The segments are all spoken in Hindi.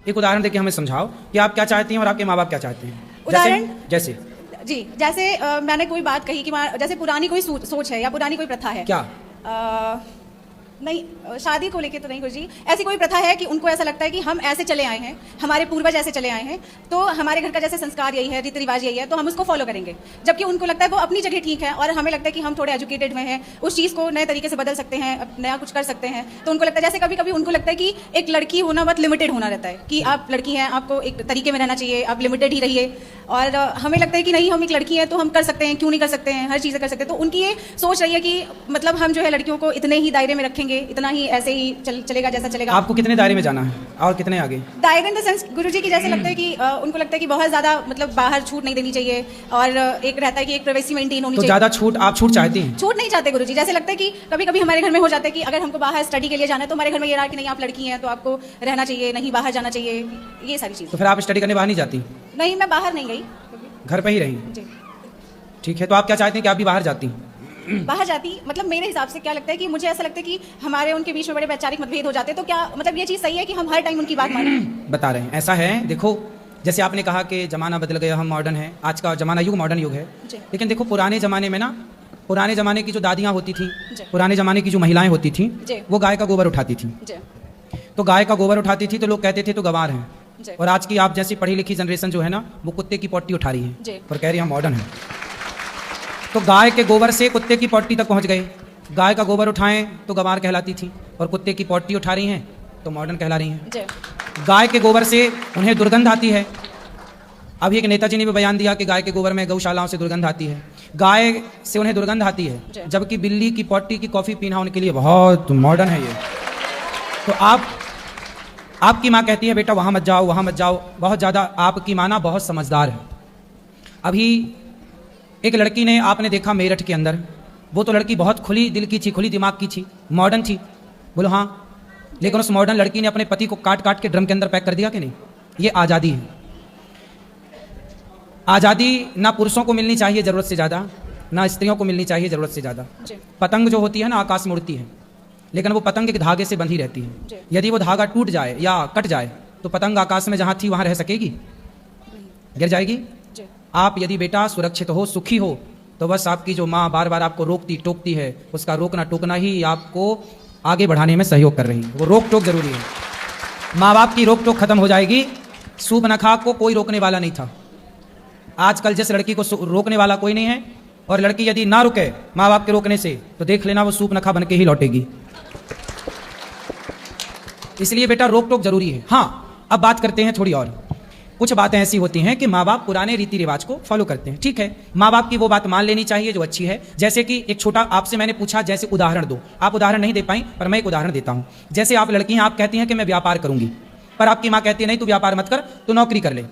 एक उदाहरण देके हमें समझाओ कि आप क्या चाहती हैं और आपके माँ बाप क्या चाहते हैं। उदाहरण जैसे जी, जैसे मैंने कोई बात कही कि जैसे पुरानी कोई सोच है या पुरानी कोई प्रथा है। क्या? नहीं, शादी को लेके तो नहीं गुरुजी, ऐसी कोई प्रथा है कि उनको ऐसा लगता है कि हम ऐसे चले आए हैं, हमारे पूर्वज ऐसे चले आए हैं, तो हमारे घर का जैसे संस्कार यही है, रीति रिवाज यही है, तो हम उसको फॉलो करेंगे। जबकि उनको लगता है वो अपनी जगह ठीक है और हमें लगता है कि हम थोड़े एजुकेटेड में हैं, उस चीज़ को नए तरीके से बदल सकते हैं, नया कुछ कर सकते हैं। तो उनको लगता है, जैसे कभी कभी उनको लगता है कि एक लड़की होना बहुत लिमिटेड होना रहता है, कि आप लड़की हैं, आपको एक तरीके में रहना चाहिए, आप लिमिटेड ही रहिए। और हमें लगता है कि नहीं, हम एक लड़की हैं तो हम कर सकते हैं, क्यों नहीं कर सकते हैं, हर चीज़ें कर सकते हैं। तो उनकी ये सोच रही है कि मतलब हम जो है लड़कियों को इतने ही दायरे में रखेंगे, इतना ही ऐसे ही चलेगा जैसा चलेगा। आपको कितने दायरे में जाना है और कितने आगे? दायरे इन द सेंस गुरुजी की जैसे लगता है कि उनको लगता है कि बहुत ज्यादा मतलब बाहर छूट नहीं देनी चाहिए, और एक रहता है कि एक प्राइवेसी मेंटेन होनी चाहिए। तो ज्यादा छूट, आप छूट चाहती हैं? छूट नहीं चाहते गुरुजी, जैसे लगता है कि कभी कभी हमारे घर में हो जाता है कि अगर हमको बाहर स्टडी के लिए जाना है तो हमारे घर में ये रहा कि नहीं, आप लड़की हैं तो आपको रहना चाहिए, नहीं बाहर जाना चाहिए, ये सारी चीज़। तो फिर आप स्टडी करने बाहर नहीं जाती? नहीं, मैं बाहर नहीं गई, घर पे ही रही? जी। ठीक है, तो आप क्या चाहती हैं कि आप भी बाहर जाती? बाहर जाती, मतलब मेरे हिसाब से क्या लगता है कि मुझे ऐसा लगता है कि हमारे उनके बीच में बड़े वैचारिक मतभेद हो जाते हैं, तो क्या मतलब ये चीज़ सही है कि हम हर टाइम उनकी बात मानें? बता रहे हैं, ऐसा है, देखो जैसे आपने कहा कि ज़माना बदल गया, हम मॉडर्न हैं, आज का ज़माना युग मॉडर्न युग है। लेकिन देखो पुराने ज़माने में ना, पुराने ज़माने की जो दादियाँ होती थी, पुराने ज़माने की जो महिलाएं होती थी, वो गाय का गोबर उठाती थी। तो गाय का गोबर उठाती थी तो लोग कहते थे तो गंवार हैं। और आज की आप जैसी पढ़ी लिखी जनरेशन जो है ना, वो कुत्ते की पॉटी उठा रही है और कह रही है हम मॉडर्न हैं। तो गाय के गोबर से कुत्ते की पॉटी तक पहुंच गए। गाय का गोबर उठाएं तो गंवार कहलाती थी, और कुत्ते की पॉटी उठा रही हैं तो मॉडर्न कहला रही हैं। गाय के गोबर से उन्हें दुर्गंध आती है। अभी एक नेताजी ने भी बयान दिया कि गाय के गोबर में गौशालाओं से दुर्गंध आती है, गाय से उन्हें दुर्गंध आती है, जबकि बिल्ली की पॉटी की कॉफ़ी पीना उनके लिए बहुत मॉडर्न है ये। तो आपकी माँ कहती है बेटा वहाँ मत जाओ, वहाँ मत जाओ। बहुत ज़्यादा आपकी माँ ना बहुत समझदार है। अभी एक लड़की ने, आपने देखा मेरठ के अंदर, वो तो लड़की बहुत खुली दिल की थी, खुली दिमाग की थी, मॉडर्न थी, बोलो हाँ। लेकिन उस मॉडर्न लड़की ने अपने पति को काट काट के ड्रम के अंदर पैक कर दिया कि नहीं? ये आज़ादी है। आज़ादी ना पुरुषों को मिलनी चाहिए ज़रूरत से ज़्यादा, ना स्त्रियों को मिलनी चाहिए ज़रूरत से ज़्यादा। पतंग जो होती है ना, आकाश में उड़ती है, लेकिन वो पतंग एक धागे से बंधी रहती है। यदि वो धागा टूट जाए या कट जाए तो पतंग आकाश में जहाँ थी वहाँ रह सकेगी? गिर जाएगी। आप यदि बेटा सुरक्षित हो, सुखी हो, तो बस आपकी जो माँ बार बार आपको रोकती टोकती है, उसका रोकना टोकना ही आपको आगे बढ़ाने में सहयोग कर रही है। वो रोक टोक जरूरी है। माँ बाप की रोक टोक खत्म हो जाएगी। सूप नखा को कोई रोकने वाला नहीं था। आजकल जिस लड़की को रोकने वाला कोई नहीं है, और लड़की यदि ना रुके माँ बाप के रोकने से, तो देख लेना वो सूप नखा बन के ही लौटेगी। इसलिए बेटा रोक टोक जरूरी है। हाँ, अब बात करते हैं थोड़ी और। कुछ बातें ऐसी होती हैं कि माँ बाप पुराने रीति रिवाज को फॉलो करते हैं, ठीक है, माँ बाप की वो बात मान लेनी चाहिए जो अच्छी है। जैसे कि एक छोटा, आपसे मैंने पूछा जैसे उदाहरण दो, आप उदाहरण नहीं दे पाई, पर मैं एक उदाहरण देता हूँ। जैसे आप लड़की हैं, आप कहती हैं कि मैं व्यापार करूंगी, पर आपकी माँ कहती है नहीं तू व्यापार मत कर, तू नौकरी कर ले,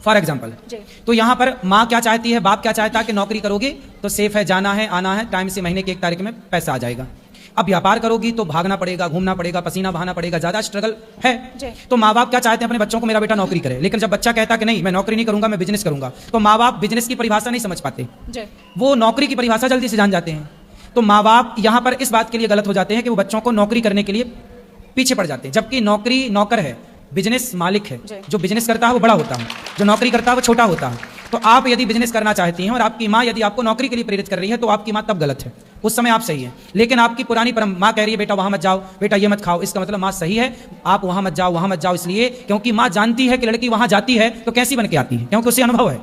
फॉर एग्जाम्पल। तो यहाँ पर माँ क्या चाहती है, बाप क्या चाहता है कि नौकरी करोगे तो सेफ है, जाना है आना है, टाइम से महीने की 1 तारीख में पैसा आ जाएगा। अब व्यापार करोगी तो भागना पड़ेगा, घूमना पड़ेगा, पसीना बहाना पड़ेगा, ज्यादा स्ट्रगल है। तो माँ बाप क्या चाहते हैं अपने बच्चों को, मेरा बेटा नौकरी करे। लेकिन जब बच्चा कहता कि नहीं मैं नौकरी नहीं करूंगा, मैं बिजनेस करूंगा, तो माँ बाप बिजनेस की परिभाषा नहीं समझ पाते, वो नौकरी की परिभाषा जल्दी से जान जाते हैं। तो माँ बाप यहाँ पर इस बात के लिए गलत हो जाते हैं कि वो बच्चों को नौकरी करने के लिए पीछे पड़ जाते हैं, जबकि नौकरी नौकर है, बिजनेस मालिक है। जो बिजनेस करता है वो बड़ा होता है, जो नौकरी करता है वो छोटा होता है। तो आप यदि बिजनेस करना चाहती हैं और आपकी माँ यदि आपको नौकरी के लिए प्रेरित कर रही है, तो आपकी माँ तब गलत है, उस समय आप सही है। लेकिन आपकी पुरानी माँ कह रही है बेटा वहां मत जाओ, बेटा ये मत खाओ, इसका मतलब माँ सही है, आप वहां मत जाओ, वहां मत जाओ, इसलिए क्योंकि माँ जानती है कि लड़की वहां जाती है तो कैसी बन के आती है, क्योंकि उसे अनुभव है।